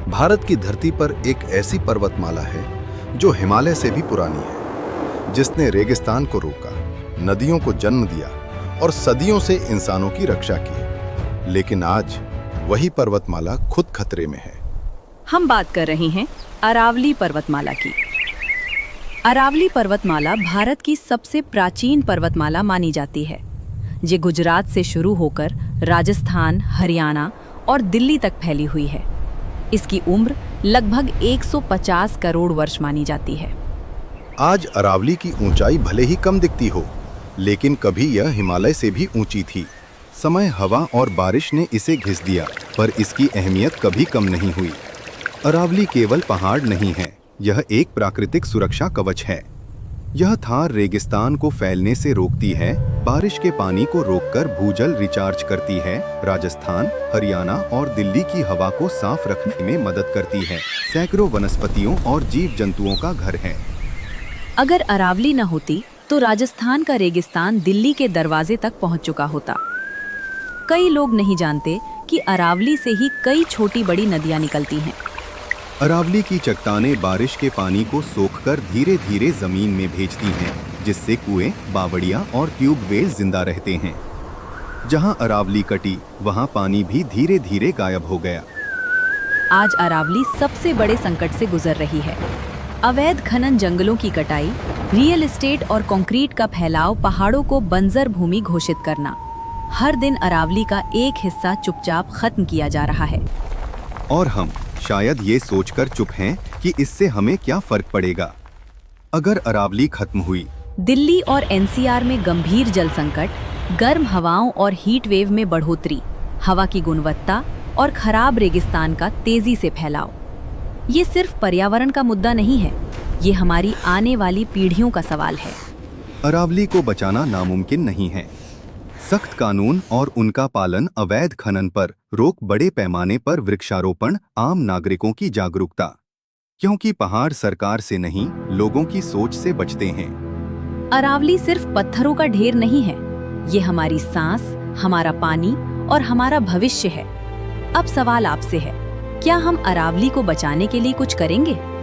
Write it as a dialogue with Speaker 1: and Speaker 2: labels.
Speaker 1: भारत की धरती पर एक ऐसी पर्वतमाला है जो हिमालय से भी पुरानी है, जिसने रेगिस्तान को रोका, नदियों को जन्म दिया और सदियों से इंसानों की रक्षा की। लेकिन आज वही पर्वतमाला खुद खतरे में है।
Speaker 2: हम बात कर रहे हैं अरावली पर्वतमाला की। अरावली पर्वतमाला भारत की सबसे प्राचीन पर्वतमाला मानी जाती है। ये गुजरात से शुरू होकर राजस्थान, हरियाणा और दिल्ली तक फैली हुई है। इसकी उम्र लगभग 150 करोड़ वर्ष मानी जाती है।
Speaker 1: आज अरावली की ऊंचाई भले ही कम दिखती हो, लेकिन कभी यह हिमालय से भी ऊंची थी। समय, हवा और बारिश ने इसे घिस दिया, पर इसकी अहमियत कभी कम नहीं हुई। अरावली केवल पहाड़ नहीं है, यह एक प्राकृतिक सुरक्षा कवच है। यह थार रेगिस्तान को फैलने से रोकती है, बारिश के पानी को रोककर भूजल रिचार्ज करती है, राजस्थान, हरियाणा और दिल्ली की हवा को साफ रखने में मदद करती है, सैकड़ों वनस्पतियों और जीव जंतुओं का घर है।
Speaker 2: अगर अरावली न होती तो राजस्थान का रेगिस्तान दिल्ली के दरवाजे तक पहुंच चुका होता। कई लोग नहीं जानते कि अरावली से ही कई छोटी बड़ी नदियां निकलती हैं।
Speaker 1: अरावली की चट्टानें बारिश के पानी को सोखकर धीरे धीरे जमीन में भेजती हैं, जिससे कुएं, बावड़ियां और ट्यूबवेल जिंदा रहते हैं। जहां अरावली कटी, वहां पानी भी धीरे धीरे गायब हो गया।
Speaker 2: आज अरावली सबसे बड़े संकट से गुजर रही है। अवैध खनन, जंगलों की कटाई, रियल एस्टेट और कंक्रीट का फैलाव, पहाड़ों को बंजर भूमि घोषित करना। हर दिन अरावली का एक हिस्सा चुपचाप खत्म किया जा रहा है।
Speaker 1: और हम शायद ये सोचकर चुप हैं कि इससे हमें क्या फर्क पड़ेगा। अगर अरावली खत्म हुई,
Speaker 2: दिल्ली और एनसीआर में गंभीर जल संकट, गर्म हवाओं और हीट वेव में बढ़ोतरी, हवा की गुणवत्ता और खराब रेगिस्तान का तेजी से फैलाव। ये सिर्फ पर्यावरण का मुद्दा नहीं है, ये हमारी आने वाली पीढ़ियों का सवाल है।
Speaker 1: अरावली को बचाना नामुमकिन नहीं है। सख्त कानून और उनका पालन, अवैध खनन पर रोक, बड़े पैमाने पर वृक्षारोपण, आम नागरिकों की जागरूकता, क्योंकि पहाड़ सरकार से नहीं, लोगों की सोच से बचते हैं।
Speaker 2: अरावली सिर्फ पत्थरों का ढेर नहीं है, ये हमारी सांस, हमारा पानी और हमारा भविष्य है। अब सवाल आपसे है, क्या हम अरावली को बचाने के लिए कुछ करेंगे?